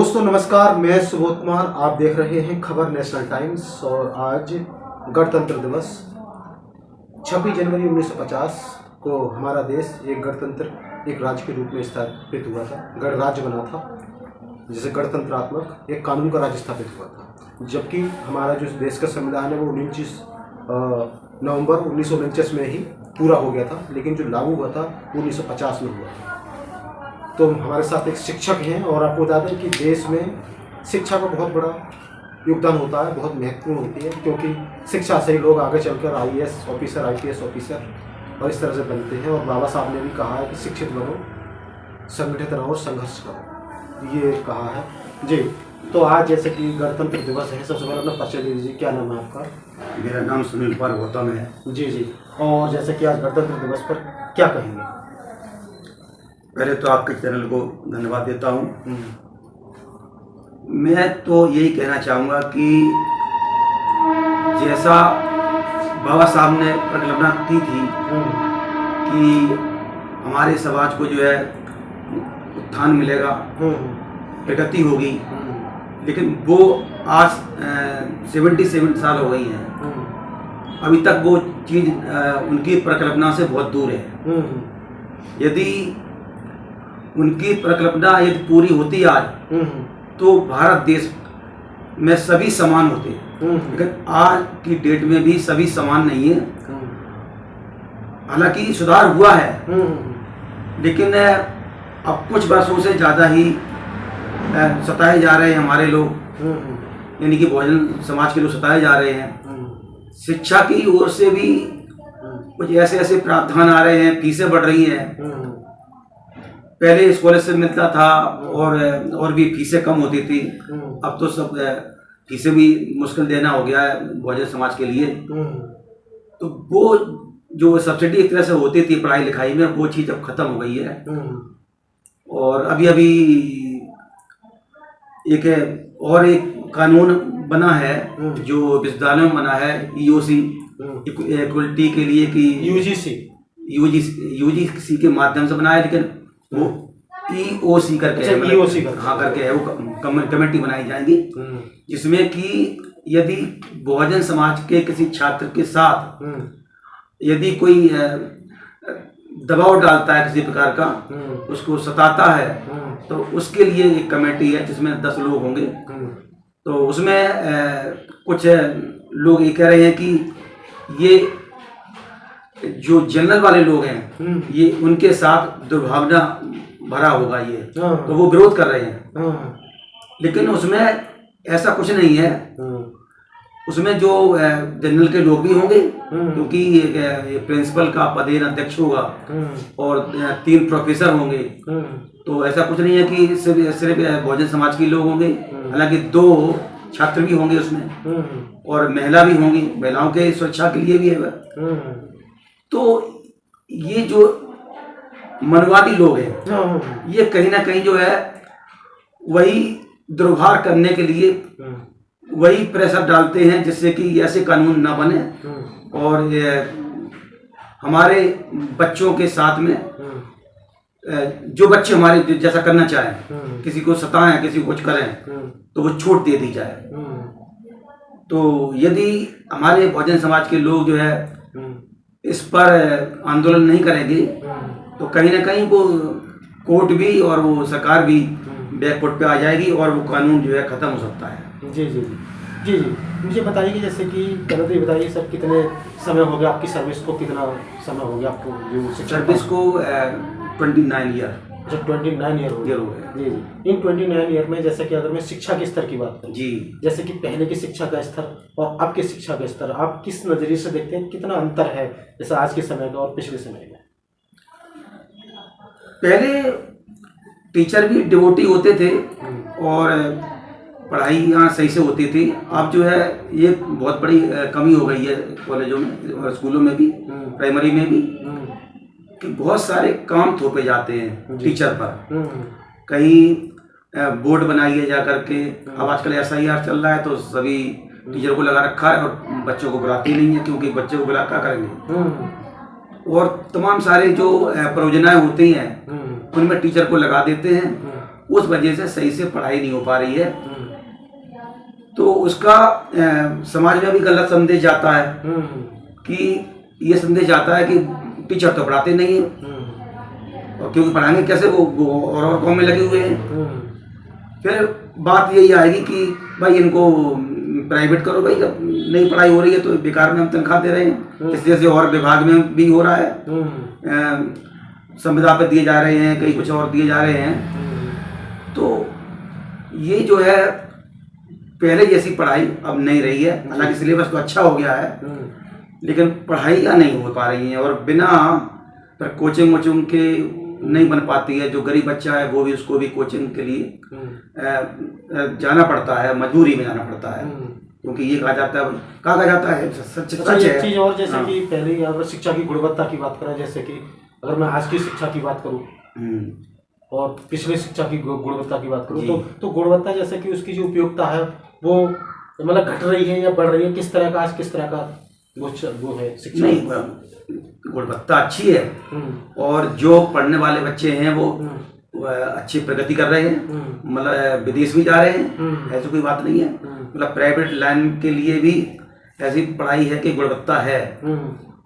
दोस्तों नमस्कार, मैं सुबोध कुमार। आप देख रहे हैं खबर नेशनल टाइम्स। और आज गणतंत्र दिवस 26 जनवरी 1950 को हमारा देश एक गणतंत्र एक राज्य के रूप में स्थापित हुआ था। गणराज्य बना था, जिसे गणतंत्रात्मक एक कानून का राज्य स्थापित हुआ था। जबकि हमारा जो देश का संविधान है वो 29 नवंबर 1949 में ही पूरा हो गया था, लेकिन जो लागू हुआ था 1950 में हुआ था। तो हमारे साथ एक शिक्षक हैं और आपको बता दें कि देश में शिक्षा का बहुत बड़ा योगदान होता है, बहुत महत्वपूर्ण होती है, क्योंकि शिक्षा से ही लोग आगे चलकर IAS ऑफिसर, IPS ऑफिसर और इस तरह से बनते हैं। और बाबा साहब ने भी कहा है कि शिक्षित बनो, संगठित रहो, संघर्ष करो, ये कहा है जी। तो आज जैसे कि गणतंत्र दिवस है, सबसे पहले अपना परिचय दे दीजिए। क्या नाम है आपका? मेरा नाम सुनील कुमार गौतम है। जी जी। और जैसे कि आज गणतंत्र दिवस पर क्या कहेंगे? पहले तो आपके चैनल को धन्यवाद देता हूँ। मैं तो यही कहना चाहूँगा कि जैसा बाबा साहब ने परिकल्पना की थी कि हमारे समाज को जो है उत्थान मिलेगा, प्रगति होगी, लेकिन वो आज 77 साल हो गई हैं, अभी तक वो चीज़ उनकी परिकल्पना से बहुत दूर है। यदि उनकी परिकल्पना यदि पूरी होती आज, तो भारत देश में सभी समान होते, लेकिन आज की डेट में भी सभी समान नहीं है। हालांकि सुधार हुआ है, लेकिन अब कुछ वर्षों से ज़्यादा ही सताए जा रहे हैं हमारे लोग, यानी कि बहुजन समाज के लोग सताए जा रहे हैं। शिक्षा की ओर से भी कुछ ऐसे ऐसे प्रावधान आ रहे हैं, फीसें बढ़ रही हैं। पहले स्कॉलरशिप मिलता था और भी फीसें कम होती थी, अब तो सब फीसें भी मुश्किल देना हो गया है बहुजन समाज के लिए। तो वो जो सब्सिडी एक तरह से होती थी पढ़ाई लिखाई में, वो चीज़ अब ख़त्म हो गई है। और अभी एक कानून बना है जो विश्वविद्यालयों में बना है, EOC, इक्वलिटी के लिए, कि UGC के माध्यम से बना है, लेकिन वो EOC करके है, करके है, वो कमेटी बनाई जाएगी, जिसमें कि यदि बहुजन समाज के किसी छात्र के साथ यदि कोई दबाव डालता है किसी प्रकार का, उसको सताता है, तो उसके लिए एक कमेटी है जिसमें 10 लोग होंगे। तो उसमें कुछ लोग ये कह रहे हैं कि ये जो जनरल वाले लोग हैं, ये उनके साथ दुर्भावना भरा होगा ये, तो वो विरोध कर रहे हैं। लेकिन उसमें ऐसा कुछ नहीं है। उसमें जो जनरल के लोग भी होंगे, क्योंकि प्रिंसिपल का पदेन अध्यक्ष होगा और 3 प्रोफेसर होंगे, तो ऐसा कुछ नहीं है कि सिर्फ बहुजन समाज के लोग होंगे। हालांकि 2 छात्र भी होंगे उसमें, और महिला भी होंगी, महिलाओं के सुरक्षा के लिए भी है। तो ये जो मनवादी लोग हैं, ये कहीं ना कहीं जो है वही दुर्व्यवहार करने के लिए वही प्रेशर डालते हैं, जिससे कि ऐसे कानून ना बने और हमारे बच्चों के साथ में जो बच्चे हमारे जैसा करना चाहें, किसी को सताएं, किसी को कुछ करें, तो वो छूट दे दी जाए। तो यदि हमारे बहुजन समाज के लोग जो है इस पर आंदोलन नहीं करेंगे, तो कहीं ना कहीं वो कोर्ट भी और वो सरकार भी बैकफुट पे आ जाएगी और वो कानून जो है ख़त्म हो सकता है। जी जी जी जी जी। मुझे बताइए कि जैसे कि पहले तो बताइए सर, कितने समय हो गया आपकी सर्विस को? कितना समय हो गया आपको जो सर्विस को? 29 ईयर। अच्छा, 29 ईयर हो गए। जी जी। इन 29 ईयर में जैसे कि अगर मैं शिक्षा के स्तर की बात करूँ जी, जैसे कि पहले की शिक्षा का स्तर और अब के शिक्षा का स्तर, आप किस नज़रिए से देखते हैं? कितना अंतर है जैसे आज के समय का और पिछले समय में? पहले टीचर भी डिवोटी होते थे और पढ़ाई यहाँ सही से होती थी। अब जो है ये बहुत बड़ी कमी हो गई है कॉलेजों में और स्कूलों में भी, प्राइमरी में भी, कि बहुत सारे काम थोपे जाते हैं टीचर पर। कहीं बोर्ड बनाइए जा करके, अब आजकल SIR चल रहा है, तो सभी टीचर को लगा रखा है और बच्चों को बुलाते नहीं है, क्योंकि बच्चे को बुला क्या करेंगे। और तमाम सारे जो परियोजनाएं होती हैं उनमें टीचर को लगा देते हैं उस वजह से सही से पढ़ाई नहीं हो पा रही है, तो उसका समाज में भी गलत संदेश जाता है कि ये संदेश जाता है कि टीचर तो पढ़ाते नहीं है, और क्योंकि पढ़ाएंगे कैसे, वो और काम में लगे हुए हैं। फिर बात यही आएगी कि भाई इनको प्राइवेट करो, भाई जब नहीं पढ़ाई हो रही है तो बेकार में हम तनख्वाह दे रहे हैं। इस जैसे और विभाग में भी हो रहा है, संविदा पे दिए जा रहे हैं, कहीं कुछ और दिए जा रहे हैं। तो ये जो है पहले जैसी पढ़ाई अब नहीं रही है। हालांकि सिलेबस तो अच्छा हो गया है, लेकिन पढ़ाइयाँ नहीं हो पा रही हैं, और बिना पर कोचिंग वोचिंग के नहीं बन पाती है। जो गरीब बच्चा है वो भी, उसको भी कोचिंग के लिए जाना पड़ता है, मजबूरी में जाना पड़ता है, क्योंकि ये कहा जाता है सच है। चीज़ और जैसे कि पहले अगर शिक्षा की गुणवत्ता की बात करें, जैसे कि अगर मैं आज की शिक्षा की बात करूं और पिछले शिक्षा की गुणवत्ता की बात करूं, तो गुणवत्ता जैसे कि उसकी जो उपयोगिता है वो मतलब घट रही है या बढ़ रही है, किस तरह का आज किस तरह का वो है शिक्षा? नहीं, गुणवत्ता अच्छी है, और जो पढ़ने वाले बच्चे हैं वो अच्छी प्रगति कर रहे हैं, मतलब विदेश भी जा रहे हैं, ऐसी कोई बात नहीं है। मतलब प्राइवेट लाइन के लिए भी ऐसी पढ़ाई है कि गुणवत्ता है,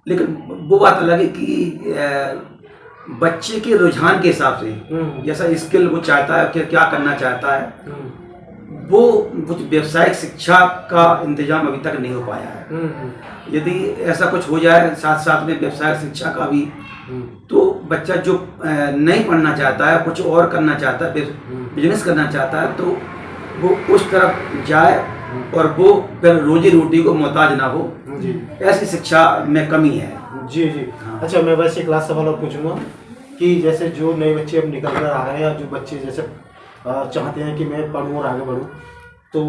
लेकिन वो बात अलग है कि बच्चे के रुझान के हिसाब से जैसा स्किल वो चाहता है, क्या करना चाहता है, वो कुछ व्यवसायिक शिक्षा का इंतजाम अभी तक नहीं हो पाया है। यदि ऐसा कुछ हो जाए साथ साथ में व्यवसायिक शिक्षा का भी, तो बच्चा जो नहीं पढ़ना चाहता है, कुछ और करना चाहता है, बिजनेस करना चाहता है, तो वो उस तरफ जाए और वो फिर रोजी रोटी को मोहताज ना हो। ऐसी शिक्षा में कमी है। जी। हाँ। अच्छा, मैं वैसे एक लास्ट सवाल और पूछूंगा कि जैसे जो नए बच्चे अब निकल कर आ रहे हैं, या जो बच्चे जैसे चाहते हैं कि मैं पढ़ूँ और आगे बढ़ूँ, तो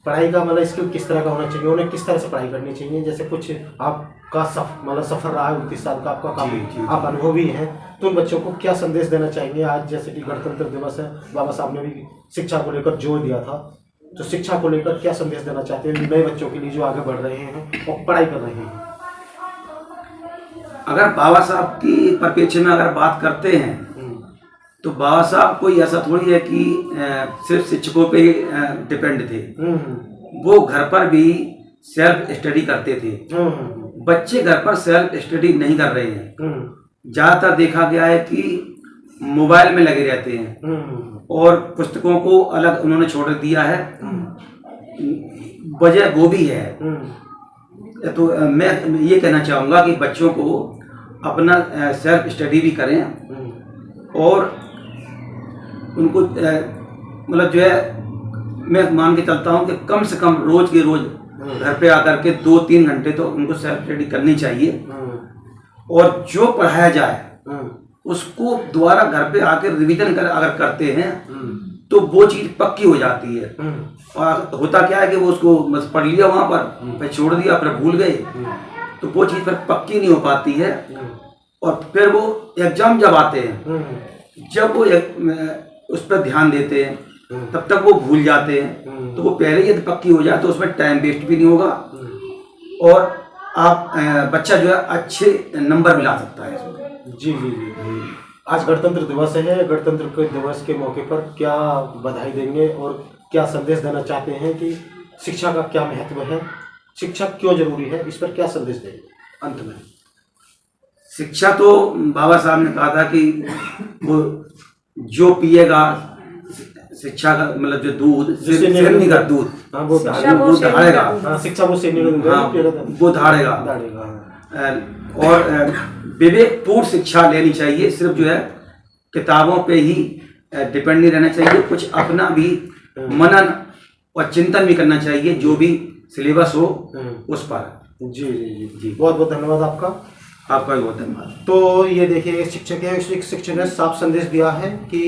पढ़ाई का मतलब स्किल किस तरह का होना चाहिए, उन्हें किस तरह से पढ़ाई करनी चाहिए? जैसे कुछ आपका सफ़र रहा है, 29 साल का आपका काम, आप अनुभवी हैं, तो उन बच्चों को क्या संदेश देना चाहेंगे? आज जैसे कि गणतंत्र दिवस है, बाबा साहब ने भी शिक्षा को लेकर जोर दिया था, तो शिक्षा को लेकर क्या संदेश देना चाहते हैं नए बच्चों के लिए जो आगे बढ़ रहे हैं और पढ़ाई कर रहे हैं? अगर बाबा साहब की परिप्रेक्ष्य में अगर बात करते हैं, तो बाबा साहब कोई ऐसा थोड़ी है कि सिर्फ शिक्षकों पे डिपेंड थे। वो घर पर भी सेल्फ स्टडी करते थे। बच्चे घर पर सेल्फ स्टडी नहीं कर रहे हैं। ज़्यादातर देखा गया है कि मोबाइल में लगे रहते हैं, और पुस्तकों को अलग उन्होंने छोड़ दिया है। वजह वो भी है। तो मैं ये कहना चाहूँगा कि बच्चों को अपना सेल्फ स्टडी भी करें, और उनको मतलब जो है, मैं मान के चलता हूँ कि कम से कम रोज के रोज घर पे आकर के 2-3 घंटे तो उनको सेल्फ स्टडी करनी चाहिए, और जो पढ़ाया जाए उसको दोबारा घर पे आकर रिवीजन अगर करते हैं तो वो चीज़ पक्की हो जाती है। और होता क्या है कि वो उसको बस पढ़ लिया वहाँ पर, फिर छोड़ दिया, फिर भूल गए, तो वो चीज़ फिर पक्की नहीं हो पाती है। और फिर वो एग्जाम जब आते हैं, जब वो उस पर ध्यान देते हैं, तब तक वो भूल जाते हैं। तो वो पहले यदि पक्की हो जाए तो उसमें टाइम वेस्ट भी नहीं होगा, और आप बच्चा जो है अच्छे नंबर भी ला सकता है इसमें। जी। आज गणतंत्र दिवस है, गणतंत्र के दिवस के मौके पर क्या बधाई देंगे और क्या संदेश देना चाहते हैं कि शिक्षा का क्या महत्व है, शिक्षा क्यों जरूरी है, इस पर क्या संदेश देंगे अंत में? शिक्षा तो बाबा साहब ने कहा था कि वो जो पिएगा शिक्षा का, मतलब जो दूध से का दूध, वो धाड़ेगा। शिक्षा वो से वो धाड़ेगा। और विवेकपूर्ण शिक्षा लेनी चाहिए। सिर्फ जो है किताबों पे ही डिपेंड नहीं रहना चाहिए, कुछ अपना भी मनन और चिंतन भी करना चाहिए, जो भी सिलेबस हो उस पर। जी। बहुत बहुत धन्यवाद आपका भी बहुत धन्यवाद। तो ये देखिए, शिक्षक ने साफ संदेश दिया है कि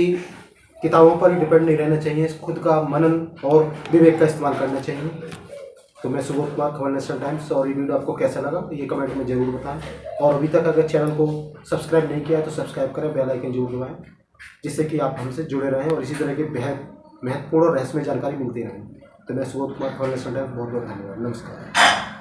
किताबों पर ही डिपेंड नहीं रहना चाहिए, खुद का मनन और विवेक का इस्तेमाल करना चाहिए। तो मैं सुबोध कुमार, खबर नेशनल टाइम्स, और ये वीडियो आपको कैसा लगा ये कमेंट में जरूर बताएं, और अभी तक अगर चैनल को सब्सक्राइब नहीं किया है तो सब्सक्राइब करें, बेल आइकन जरूर दबाएं, जिससे कि आप हमसे जुड़े रहें और इसी तरह की बेहद महत्वपूर्ण और रहस्यमय जानकारी मिलती रहे। तो मैं सुबोध कुमार, खबर नेशनल टाइम्स, बहुत बहुत धन्यवाद, नमस्कार।